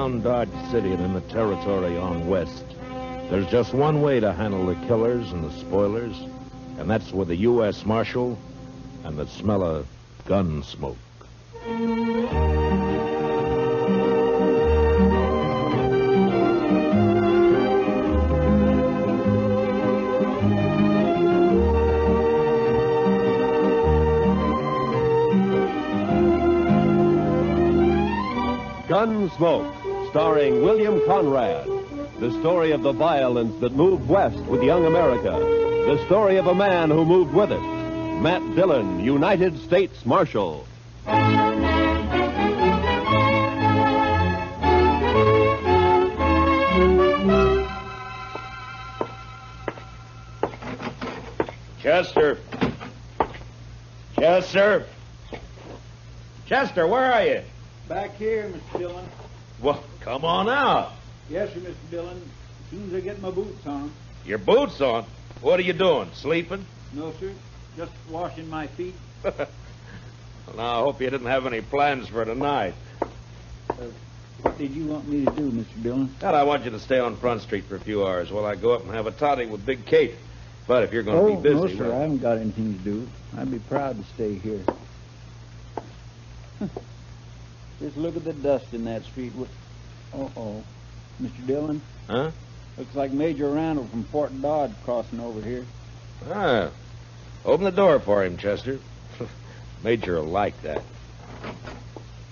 around Dodge City and in the territory on west, there's just one way to handle the killers and the spoilers, and that's with a U.S. Marshal and the smell of gun smoke. Gunsmoke, starring William Conrad. The story of the violence that moved west with young America. The story of a man who moved with it. Matt Dillon, United States Marshal. Chester. Chester. Chester, where are you? Back here, Mr. Dillon. Well, come on out. Yes, sir, Mr. Dillon. As soon as I get my boots on. Your boots on? What are you doing, sleeping? No, sir. Just washing my feet. Well, now, I hope you didn't have any plans for tonight. What did you want me to do, Mr. Dillon? God, I want you to stay on Front Street for a few hours while I go up and have a totty with Big Kate. But if you're going to be busy... No, sir, well... I haven't got anything to do. I'd be proud to stay here. Just look at the dust in that street. Uh-oh. Mr. Dillon? Huh? Looks like Major Randall from Fort Dodge crossing over here. Ah. Open the door for him, Chester. Major will like that.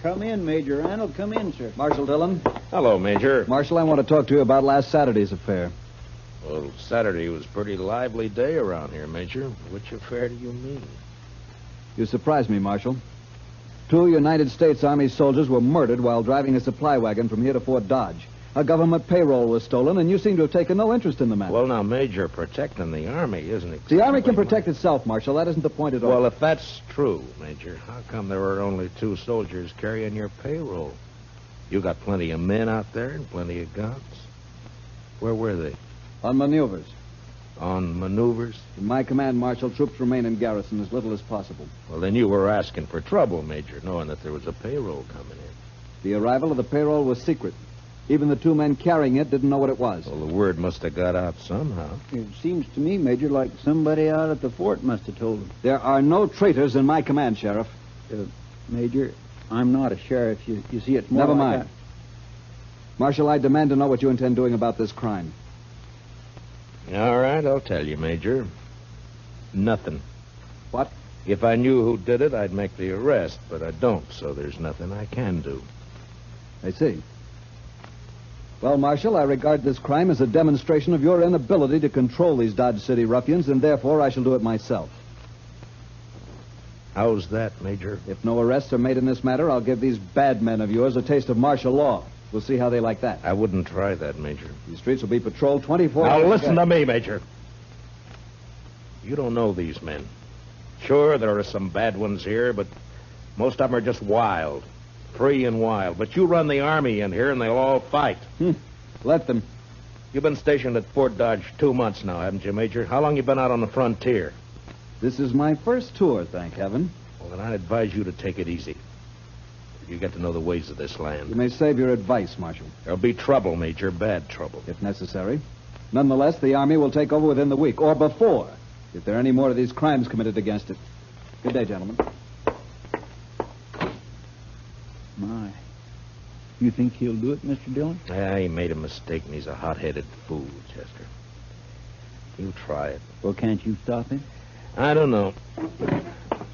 Come in, Major Randall. Come in, sir. Marshal Dillon. Hello, Major. Marshal, I want to talk to you about last Saturday's affair. Well, Saturday was a pretty lively day around here, Major. Which affair do you mean? You surprised me, Marshal. 2 United States Army soldiers were murdered while driving a supply wagon from here to Fort Dodge. A government payroll was stolen, and you seem to have taken no interest in the matter. Well, now, Major, protecting the Army isn't exactly... The Army can protect itself, Marshal. That isn't the point at all. Well, if that's true, Major, how come there were only 2 soldiers carrying your payroll? You got plenty of men out there and plenty of guns. Where were they? On maneuvers. On maneuvers? In my command, Marshal, troops remain in garrison as little as possible. Well, then you were asking for trouble, Major, knowing that there was a payroll coming in. The arrival of the payroll was secret. Even the 2 men carrying it didn't know what it was. Well, the word must have got out somehow. It seems to me, Major, like somebody out at the fort must have told them. There are no traitors in my command, Sheriff. Major, I'm not a sheriff. You see, it's more Never like mind. Marshal, I demand to know what you intend doing about this crime. All right, I'll tell you, Major. Nothing. What? If I knew who did it, I'd make the arrest, but I don't, so there's nothing I can do. I see. Well, Marshal, I regard this crime as a demonstration of your inability to control these Dodge City ruffians, and therefore I shall do it myself. How's that, Major? If no arrests are made in this matter, I'll give these bad men of yours a taste of martial law. We'll see how they like that. I wouldn't try that, Major. These streets will be patrolled 24 hours. Now, listen to me, Major. You don't know these men. Sure, there are some bad ones here, but most of them are just wild. Free and wild. But you run the Army in here, and they'll all fight. Let them. You've been stationed at Fort Dodge 2 months now, haven't you, Major? How long you been out on the frontier? This is my first tour, thank heaven. Well, then I'd advise you to take it easy. You get to know the ways of this land. You may save your advice, Marshal. There'll be trouble, Major, bad trouble. If necessary. Nonetheless, the Army will take over within the week, or before, if there are any more of these crimes committed against it. Good day, gentlemen. My. You think he'll do it, Mr. Dillon? Yeah, he made a mistake, and he's a hot-headed fool, Chester. You try it. Well, can't you stop him? I don't know.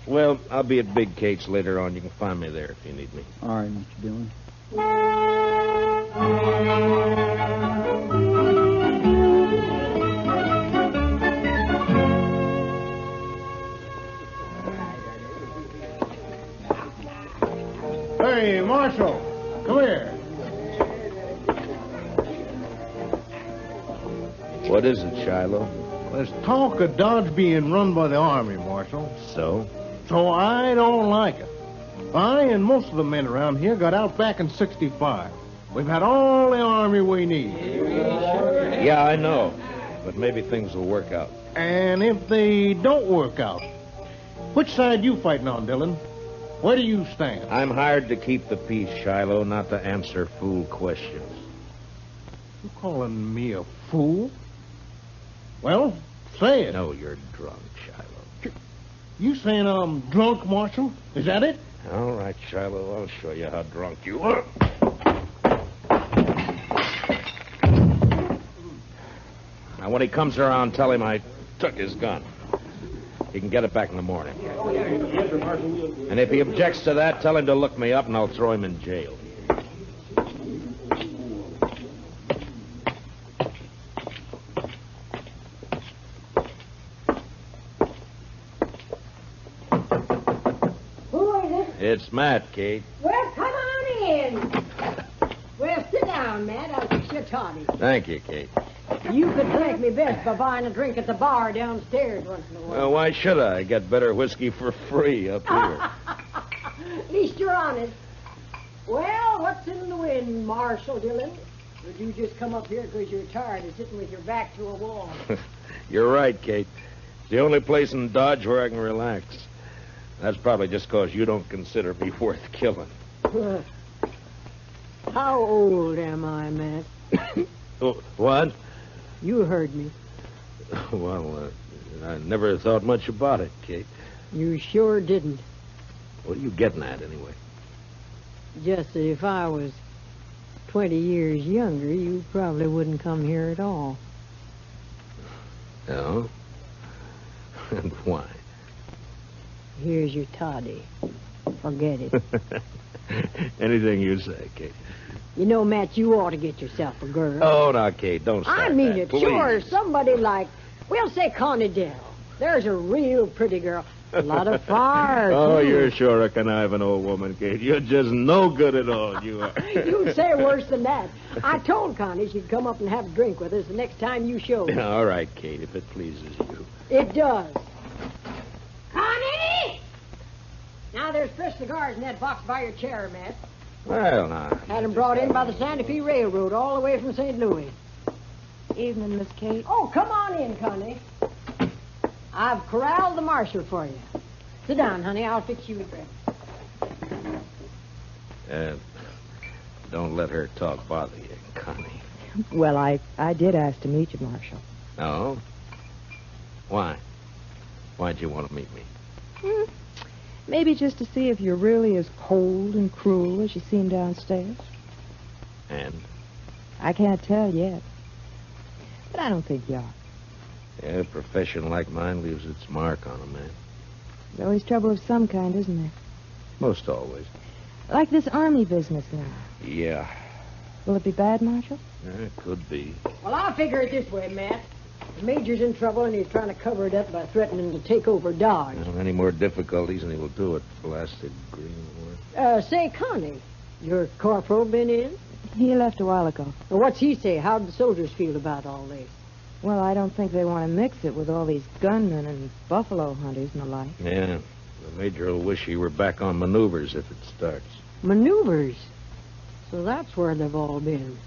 Well, I'll be at Big Kate's later on. You can find me there if you need me. All right, Mr. Dillon. Hey, Marshal, come here. What is it, Shiloh? There's talk of Dodge being run by the Army, Marshal. So? So I don't like it. I and most of the men around here got out back in 65. We've had all the Army we need. Yeah, I know. But maybe things will work out. And if they don't work out, which side you fighting on, Dillon? Where do you stand? I'm hired to keep the peace, Shiloh, not to answer fool questions. You calling me a fool? Well, say it. No, you're drunk, Shiloh. You saying I'm drunk, Marshal? Is that it? All right, Shiloh, I'll show you how drunk you are. Now, when he comes around, tell him I took his gun. He can get it back in the morning. And if he objects to that, tell him to look me up and I'll throw him in jail. Who is it? It's Matt, Kate. Well, come on in. Well, sit down, Matt. I'll fix your toddy. Thank you, Kate. You could thank me best by buying a drink at the bar downstairs once in a while. Well, why should I? Get better whiskey for free up here. At least you're honest. Well, what's in the wind, Marshal Dillon? Did you just come up here because you're tired of sitting with your back to a wall? You're right, Kate. It's the only place in Dodge where I can relax. That's probably just because you don't consider me worth killing. How old am I, Matt? Oh, what? You heard me. Well, I never thought much about it, Kate. You sure didn't. What are you getting at, anyway? Just that if I was 20 years younger, you probably wouldn't come here at all. No? And why? Here's your toddy. Forget it. Anything you say, Kate. You know, Matt, you ought to get yourself a girl. Oh, now, Kate, don't start I mean that, it. please. Sure, somebody like, we'll say Connie Dell. There's a real pretty girl. A lot of fire, Oh, too. you're sure a conniving old woman, Kate. You're just no good at all, you are. You'd say worse than that. I told Connie she'd come up and have a drink with us the next time you showed. All right, Kate, if it pleases you. It does. Connie! Now, there's fresh cigars in that box by your chair, Matt. Well, now. Had them brought in by the Santa Fe Railroad all the way from St. Louis. Evening, Miss Kate. Oh, come on in, Connie. I've corralled the marshal for you. Sit down, honey. I'll fix you a drink. Don't let her talk bother you, Connie. Well, I did ask to meet you, Marshal. No? Why? Why'd you want to meet me? Maybe just to see if you're really as cold and cruel as you seem downstairs. And? I can't tell yet. But I don't think you are. Yeah, a profession like mine leaves its mark on a man. There's always trouble of some kind, isn't there? Most always. Like this army business now. Yeah. Will it be bad, Marshal? It could be. Well, I'll figure it this way, Matt. The Major's in trouble, and he's trying to cover it up by threatening to take over Dodge. Well, any more difficulties, and he will do it. Blasted greenwood. Say, Connie, your corporal been in? He left a while ago. Well, what's he say? How'd the soldiers feel about all this? Well, I don't think they want to mix it with all these gunmen and buffalo hunters and the like. Yeah. The Major will wish he were back on maneuvers if it starts. Maneuvers? So that's where they've all been.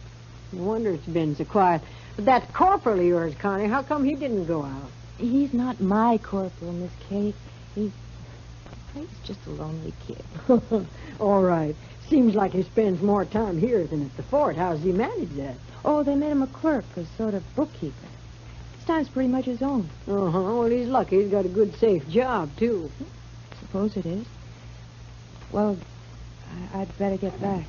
No wonder it's been so quiet. But that corporal of yours, Connie, how come he didn't go out? He's not my corporal, Miss Kate. He's just a lonely kid. All right. Seems like he spends more time here than at the fort. How's he manage that? Oh, they made him a clerk, a sort of bookkeeper. His time's pretty much his own. Uh-huh. Well, he's lucky. He's got a good, safe job, too. Suppose it is. Well, I'd better get back.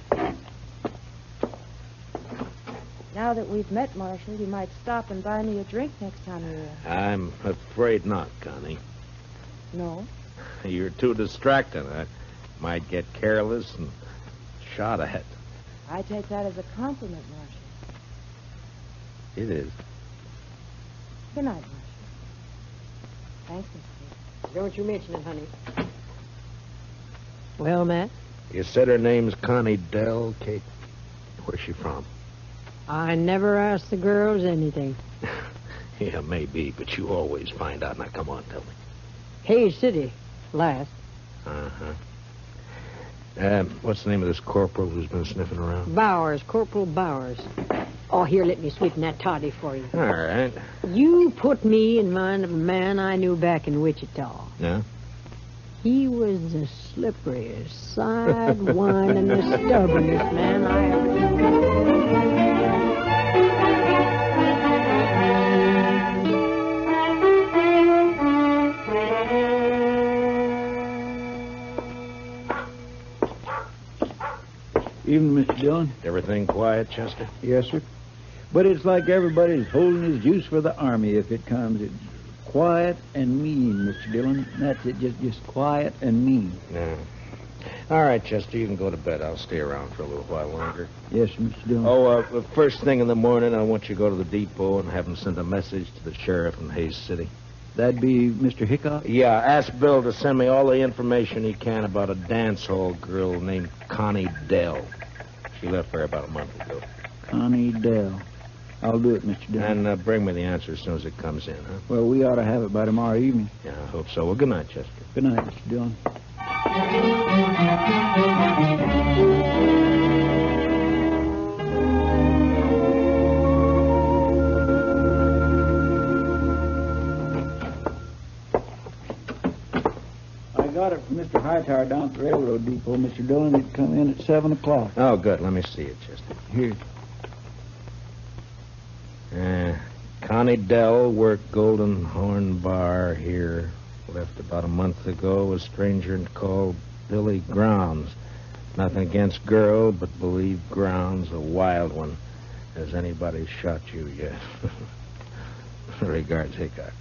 Now that we've met, Marshal, you might stop and buy me a drink next time you're here. I'm afraid not, Connie. No? You're too distracting. I might get careless and shot at. I take that as a compliment, Marshal. It is. Good night, Marshal. Thanks, Miss Kate. Don't you mention it, honey. Well, Matt? You said her name's Connie Dell, Kate. Where's she from? I never ask the girls anything. Yeah, maybe, but you always find out. Now, come on, tell me. Hayes City, last. Uh-huh. What's the name of this corporal who's been sniffing around? Bowers, Corporal Bowers. Oh, here, let me sweeten that toddy for you. All right. You put me in mind of a man I knew back in Wichita. Yeah? He was the slipperiest, sidewindingest, stubbornest man I ever Evening, Mr. Dillon. Everything quiet, Chester? Yes, sir. But it's like everybody's holding his juice for the Army if it comes. It's quiet and mean, Mr. Dillon. That's it, just quiet and mean. Yeah. All right, Chester, you can go to bed. I'll stay around for a little while longer. Yes, sir, Mr. Dillon. Oh, first thing in the morning, I want you to go to the depot and have him send a message to the sheriff in Hayes City. That'd be Mr. Hickok? Yeah, ask Bill to send me all the information he can about a dance hall girl named Connie Dell. She left there about a month ago. Connie Dell. I'll do it, Mr. Dillon. And bring me the answer as soon as it comes in, huh? Well, we ought to have it by tomorrow evening. Yeah, I hope so. Well, good night, Chester. Good night, Mr. Dillon. I got it from Mr. Hightower down at the railroad depot, Mr. Dillon. It'd come in at 7 o'clock. Oh, good. Let me see it, Chester. Here. Connie Dell worked Golden Horn Bar here. Left about a month ago. A stranger called Billy Grounds. Nothing against girl, but believe Grounds a wild one. Has anybody shot you yet? Regards, Hickok.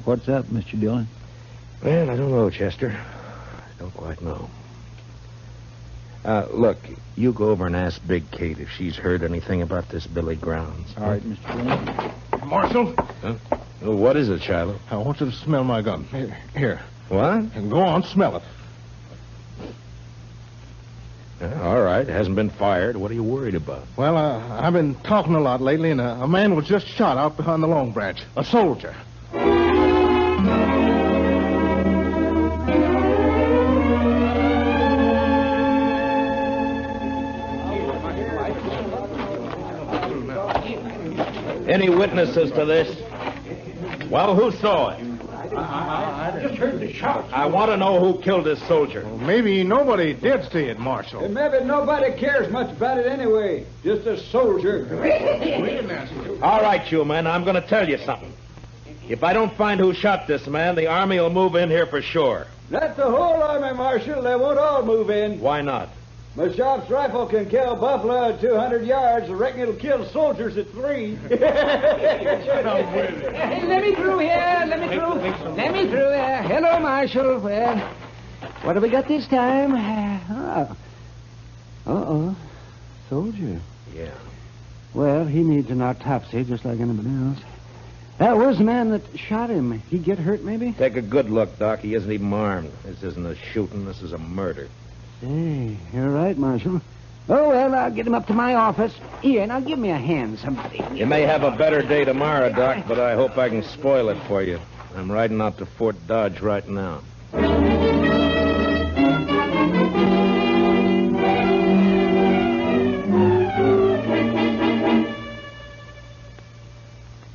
What's up, Mr. Dillon? Well, I don't know, Chester. I don't quite know. Look, you go over and ask Big Kate if she's heard anything about this Billy Grounds. All right, Mr. Dillon. Marshal, Well, what is it, Shiloh? I want you to smell my gun. Here. What? And go on, smell it. All right. It hasn't been fired. What are you worried about? Well, I've been talking a lot lately, and a man was just shot out behind the Long Branch. A soldier. Any witnesses to this? Well, who saw it? I just heard the shot. I want to know who killed this soldier. Well, maybe nobody did see it, Marshal. And maybe nobody cares much about it anyway. Just a soldier. All right, you men, I'm going to tell you something. If I don't find who shot this man, the Army will move in here for sure. Not the whole army, Marshal. They won't all move in. Why not? My shop's rifle can kill buffalo at 200 yards. I reckon it'll kill soldiers at 3. Hey, let me through here. Let me through here. Hello, Marshal. Well, what have we got this time? Soldier. Yeah. Well, he needs an autopsy just like anybody else. Where's the man that shot him? He get hurt, maybe? Take a good look, Doc. He isn't even armed. This isn't a shooting. This is a murder. Hey, you're right, Marshal. Oh, well, I'll get him up to my office. Here, now give me a hand, somebody. You may have a better day tomorrow, Doc, but I hope I can spoil it for you. I'm riding out to Fort Dodge right now.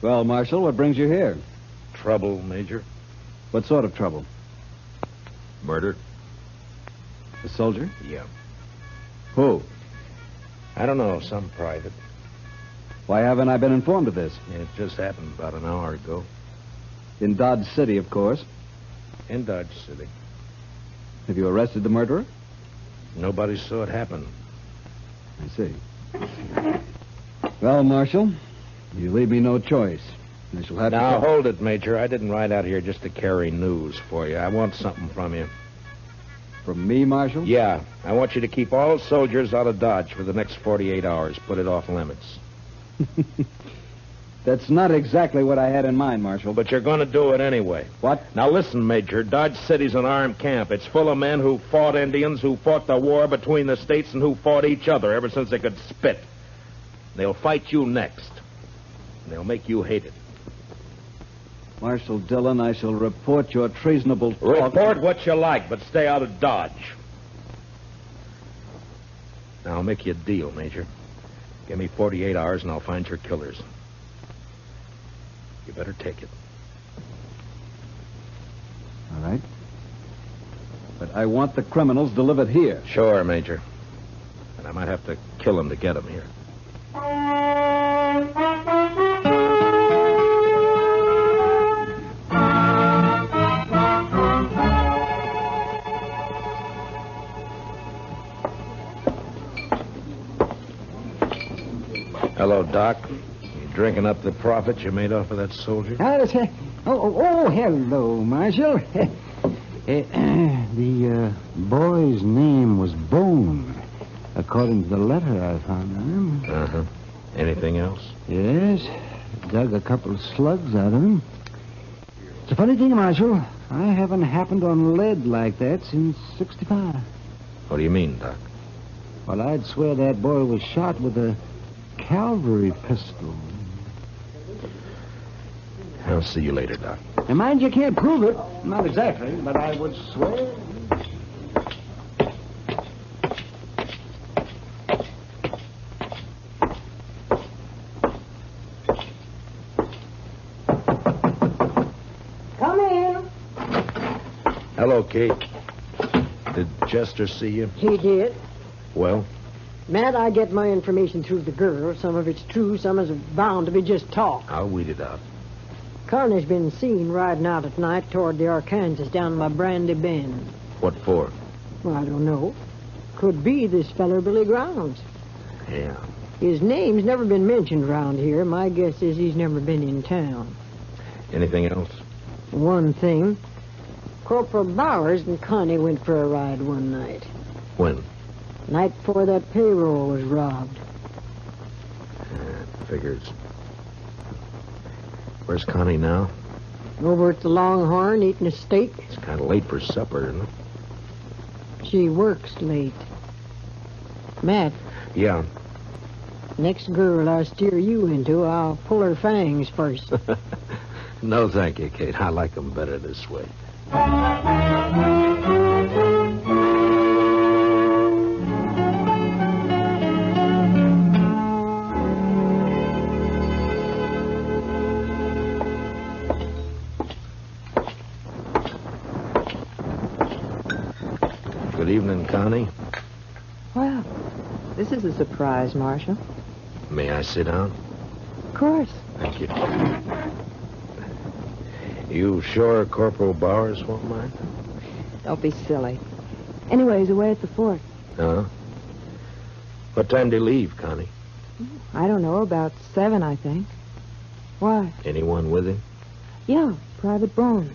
Well, Marshal, what brings you here? Trouble, Major. What sort of trouble? Murder? A soldier? Yeah. Who? I don't know, some private. Why haven't I been informed of this? It just happened about an hour ago. In Dodge City, of course. In Dodge City. Have you arrested the murderer? Nobody saw it happen. I see. Well, Marshal, you leave me no choice. I shall have Now, to... hold it, Major. I didn't ride out here just to carry news for you. I want something from you. From me, Marshal? Yeah. I want you to keep all soldiers out of Dodge for the next 48 hours. Put it off limits. That's not exactly what I had in mind, Marshal. But you're going to do it anyway. What? Now, listen, Major. Dodge City's an armed camp. It's full of men who fought Indians, who fought the war between the states, and who fought each other ever since they could spit. They'll fight you next. They'll make you hate it. Marshal Dillon, I shall report your treasonable talk. Report what you like, but stay out of Dodge. Now, I'll make you a deal, Major. Give me 48 hours, and I'll find your killers. You better take it. All right. But I want the criminals delivered here. Sure, Major. And I might have to kill him to get him here. Hello, Doc. You drinking up the profit you made off of that soldier? Hello, Marshal. The boy's name was Bone, according to the letter I found on him. Uh-huh. Anything else? Yes. Dug a couple of slugs out of him. It's a funny thing, Marshal. I haven't happened on lead like that since 65. What do you mean, Doc? Well, I'd swear that boy was shot with a cavalry pistol. I'll see you later, Doc. And mind you can't prove it. Not exactly, but I would swear. Come in. Hello, Kate. Did Chester see you? He did. Well? Matt, I get my information through the girl. Some of it's true, some is bound to be just talk. I'll weed it out. Carney's been seen riding out at night toward the Arkansas down by Brandy Bend. What for? Well, I don't know. Could be this feller Billy Grounds. Yeah. His name's never been mentioned around here. My guess is he's never been in town. Anything else? One thing. Corporal Bowers and Connie went for a ride one night. When? Night before that payroll was robbed. Figures. Where's Connie now? Over at the Longhorn eating a steak. It's kind of late for supper, isn't it? She works late. Matt, Yeah. next girl I steer you into, I'll pull her fangs first. No, thank you, Kate. I like them better this way. Good evening, Connie. Well, this is a surprise, Marshal. May I sit down? Of course. Thank you. You sure Corporal Bowers won't mind? Don't be silly. Anyway, he's away at the fort. Huh? What time do you leave, Connie? I don't know, about 7, I think. Why? Anyone with him? Yeah, Private Bone.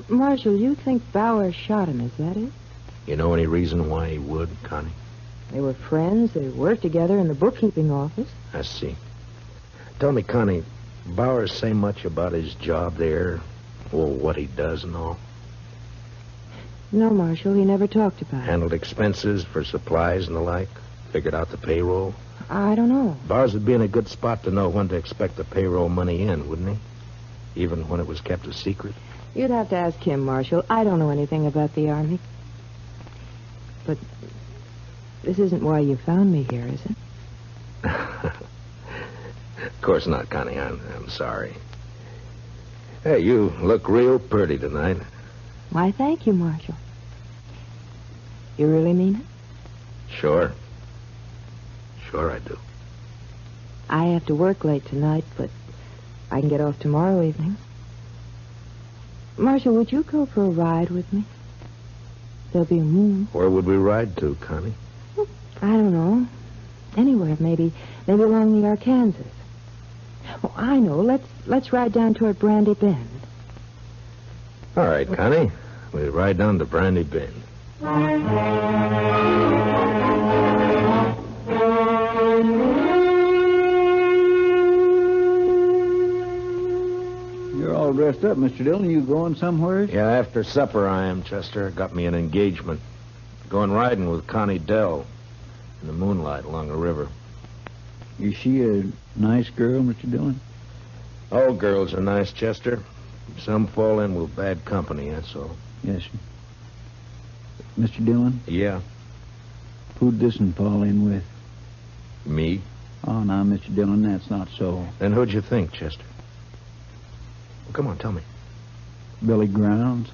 Marshal, you think Bauer shot him, is that it? You know any reason why he would, Connie? They were friends. They worked together in the bookkeeping office. I see. Tell me, Connie, Bowers say much about his job there? Or what he does and all? No, Marshal, he never talked about it. Handled expenses for supplies and the like? Figured out the payroll? I don't know. Bowers would be in a good spot to know when to expect the payroll money in, wouldn't he? Even when it was kept a secret? You'd have to ask him, Marshal. I don't know anything about the Army. But this isn't why you found me here, is it? Of course not, Connie. I'm sorry. Hey, you look real pretty tonight. Why, thank you, Marshal. You really mean it? Sure. Sure I do. I have to work late tonight, but I can get off tomorrow evening. Marshal, would you go for a ride with me? There'll be a moon. Where would we ride to, Connie? I don't know. Anywhere, maybe along the Arkansas. Oh, I know. Let's ride down toward Brandy Bend. All right, Connie. We ride down to Brandy Bend. You're all dressed up, Mr. Dillon. You going somewhere? Yeah, after supper I am, Chester. Got me an engagement. Going riding with Connie Dell in the moonlight along the river. Is she a nice girl, Mr. Dillon? All girls are nice, Chester. Some fall in with bad company, that's all. Yes, sir. Mr. Dillon, Yeah, who'd this one fall in with? me? Oh, now, Mr. Dillon, that's not so. Then who'd you think, Chester? Well, come on, tell me. Billy Grounds?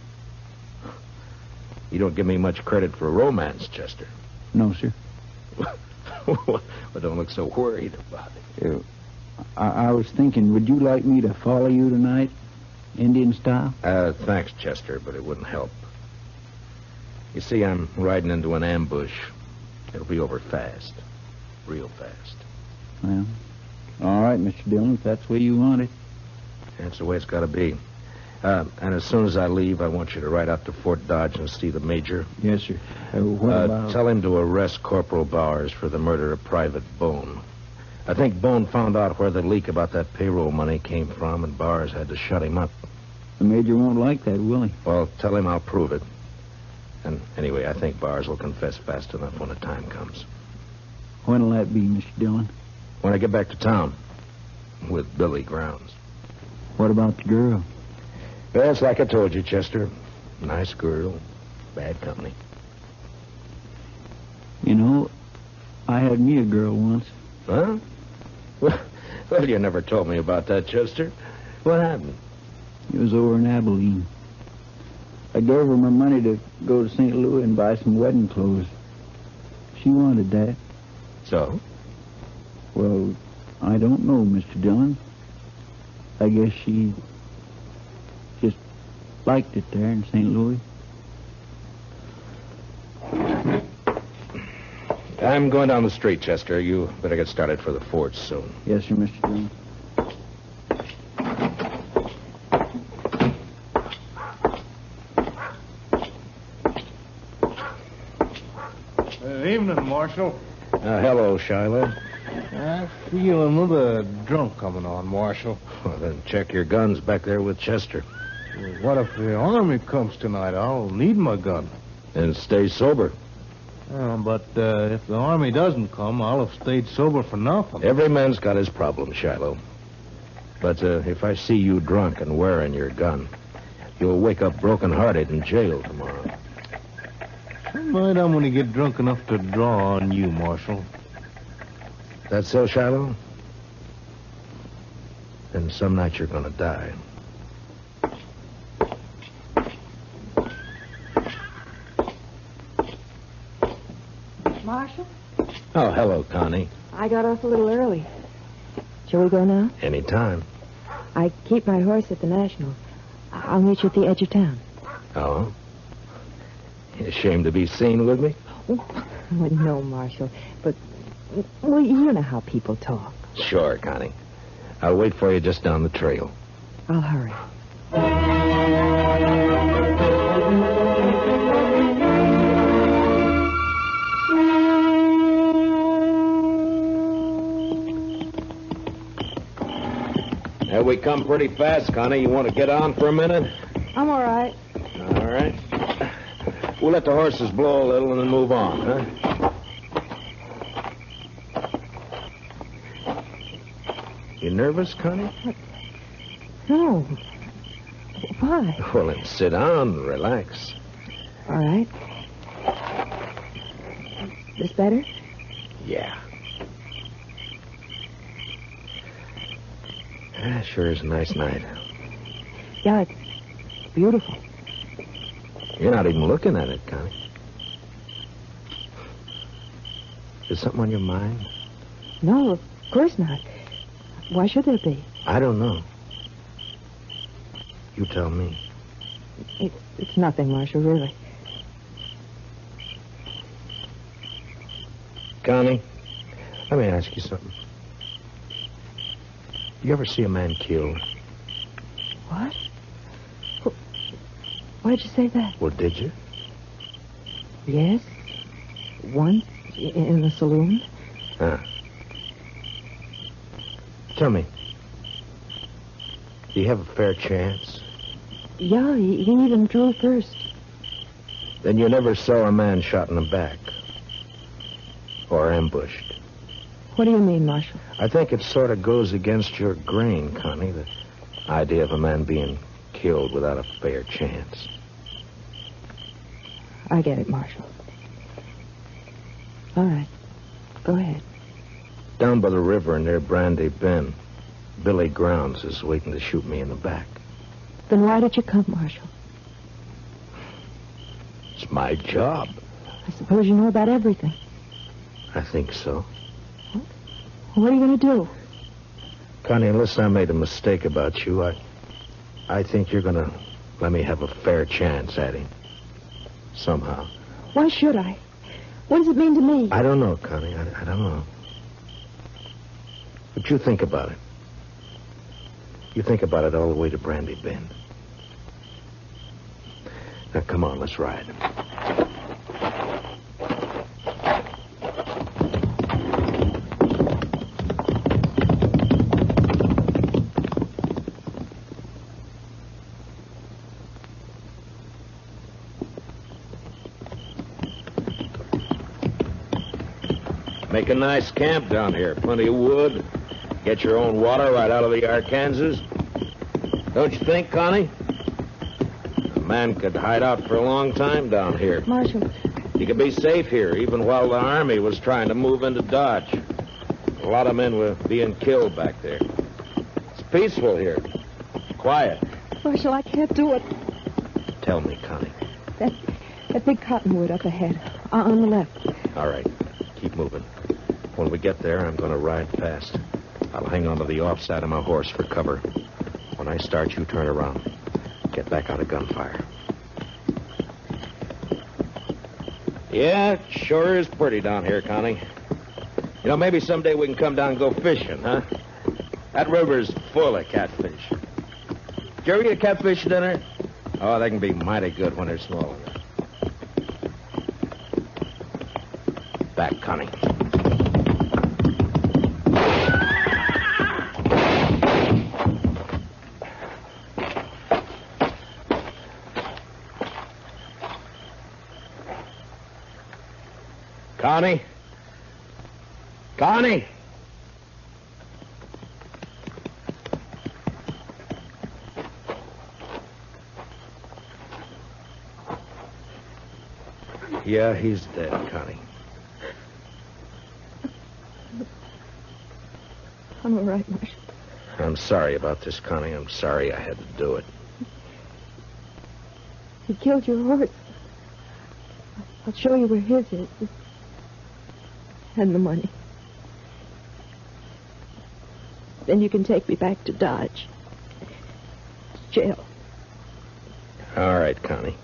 You don't give me much credit for romance, Chester. No, sir. Well, don't look so worried about it. I was thinking, would you like me to follow you tonight, Indian style? Thanks, Chester, but it wouldn't help. You see, I'm riding into an ambush. It'll be over fast. Real fast. Well, all right, Mr. Dillon, if that's the way you want it. That's the way it's got to be. And as soon as I leave, I want you to ride out to Fort Dodge and see the major. Yes, sir. What about... Tell him to arrest Corporal Bowers for the murder of Private Bone. I think Bone found out where the leak about that payroll money came from, and Bowers had to shut him up. The major won't like that, will he? Well, tell him I'll prove it. And anyway, I think Bowers will confess fast enough when the time comes. When'll that be, Mr. Dillon? When I get back to town. With Billy Grounds. What about the girl? Well, it's like I told you, Chester. Nice girl. Bad company. You know, I had me a girl once. Huh? Well, you never told me about that, Chester. What happened? It was over in Abilene. I gave her my money to go to St. Louis and buy some wedding clothes. She wanted that. So? Well, I don't know, Mr. Dillon. I guess she just liked it there in St. Louis. I'm going down the street, Chester. You better get started for the fort soon. Yes, sir, Mr. Dillon. Evening, Marshal. Hello, Shiloh. I feel another drunk coming on, Marshal. Well, then check your guns back there with Chester. What if the army comes tonight? I'll need my gun. And stay sober. But if the army doesn't come, I'll have stayed sober for nothing. Every man's got his problem, Shiloh. But if I see you drunk and wearing your gun, you'll wake up broken-hearted in jail tomorrow. Some night I'm going to get drunk enough to draw on you, Marshal. That so, Shiloh? Then some night you're going to die. Marshal? Oh, hello, Connie. I got off a little early. Shall we go now? Anytime. I keep my horse at the National. I'll meet you at the edge of town. Oh? You ashamed to be seen with me? Well, no, Marshal. But, well, you know how people talk. Sure, Connie. I'll wait for you just down the trail. I'll hurry. There we come pretty fast, Connie. You want to get on for a minute? I'm all right. All right. We'll let the horses blow a little and then move on, huh? You nervous, Connie? No. Why? Well, then sit down and relax. All right. This better? Yeah. Sure is a nice night. Yeah, it's beautiful. You're not even looking at it, Connie. Is something on your mind? No, of course not. Why should there be? I don't know. You tell me. It's nothing, Marshal, really. Connie, let me ask you something. You ever see a man killed? What? Why'd you say that? Well, did you? Yes. Once in the saloon. Huh. Tell me, do you have a fair chance? Yeah, he even drew first. Then you never saw a man shot in the back? Or ambushed? What do you mean, Marshal? I think it sort of goes against your grain, Connie, the idea of a man being killed without a fair chance. I get it, Marshal. All right. Go ahead. Down by the river near Brandy Bend, Billy Grounds is waiting to shoot me in the back. Then why did you come, Marshal? It's My job. I suppose you know about everything. I think so. What are you going to do? Connie, unless I made a mistake about you, I think you're going to let me have a fair chance at him. Somehow. Why should I? What does it mean to me? I don't know, Connie. I don't know. But you think about it. You think about it all the way to Brandy Bend. Now, come on, let's ride. Make a nice camp down here. Plenty of wood. Get your own water right out of the Arkansas. Don't you think, Connie? A man could hide out for a long time down here. Marshal. He could be safe here, even while the Army was trying to move into Dodge. A lot of men were being killed back there. It's peaceful here. Quiet. Marshal, I can't do it. Tell me, Connie. That big cottonwood up ahead. On the left. All right. Keep moving. When we get there, I'm going to ride fast. I'll hang onto the offside of my horse for cover. When I start, you turn around. Get back out of gunfire. Yeah, it sure is pretty down here, Connie. You know, maybe someday we can come down and go fishing, huh? That river's full of catfish. Did you ever eat a catfish dinner? Oh, they can be mighty good when they're small enough. Back, Connie. Connie? Connie? Yeah, he's dead, Connie. I'm all right, Marshal. I'm sorry about this, Connie. I'm sorry I had to do it. He killed your horse. I'll show you where his is. And the money. Then you can take me back to Dodge. Jail. All right, Connie.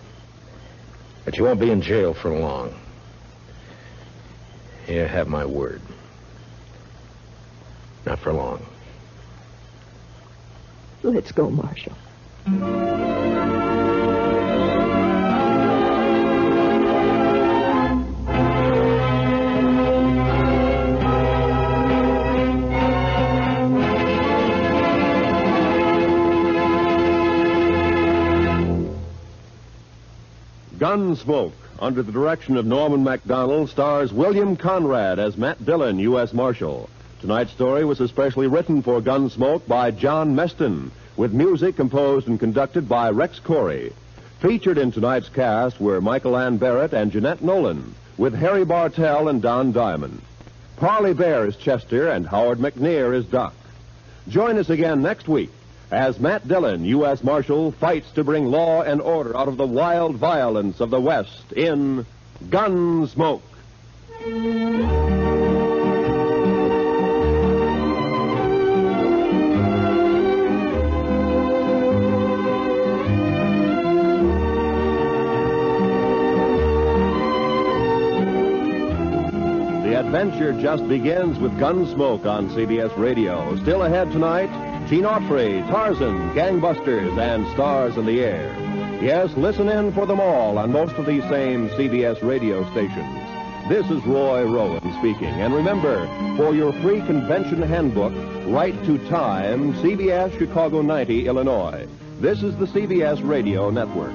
But you won't be in jail for long. You have my word. Not for long. Let's go, Marshal. Gunsmoke, under the direction of Norman Macdonnell, stars William Conrad as Matt Dillon, U.S. Marshal. Tonight's story was especially written for Gunsmoke by John Meston, with music composed and conducted by Rex Corey. Featured in tonight's cast were Michael Ann Barrett and Jeanette Nolan, with Harry Bartell and Don Diamond. Parley Baer is Chester, and Howard McNear is Doc. Join us again next week as Matt Dillon, U.S. Marshal, fights to bring law and order out of the wild violence of the West in Gunsmoke. The adventure just begins with Gunsmoke on CBS Radio. Still ahead tonight, Gene Autry, Tarzan, Gangbusters, and Stars in the Air. Yes, listen in for them all on most of these same CBS radio stations. This is Roy Rowan speaking. And remember, for your free convention handbook, write to Time, CBS, Chicago 90, Illinois. This is the CBS Radio Network.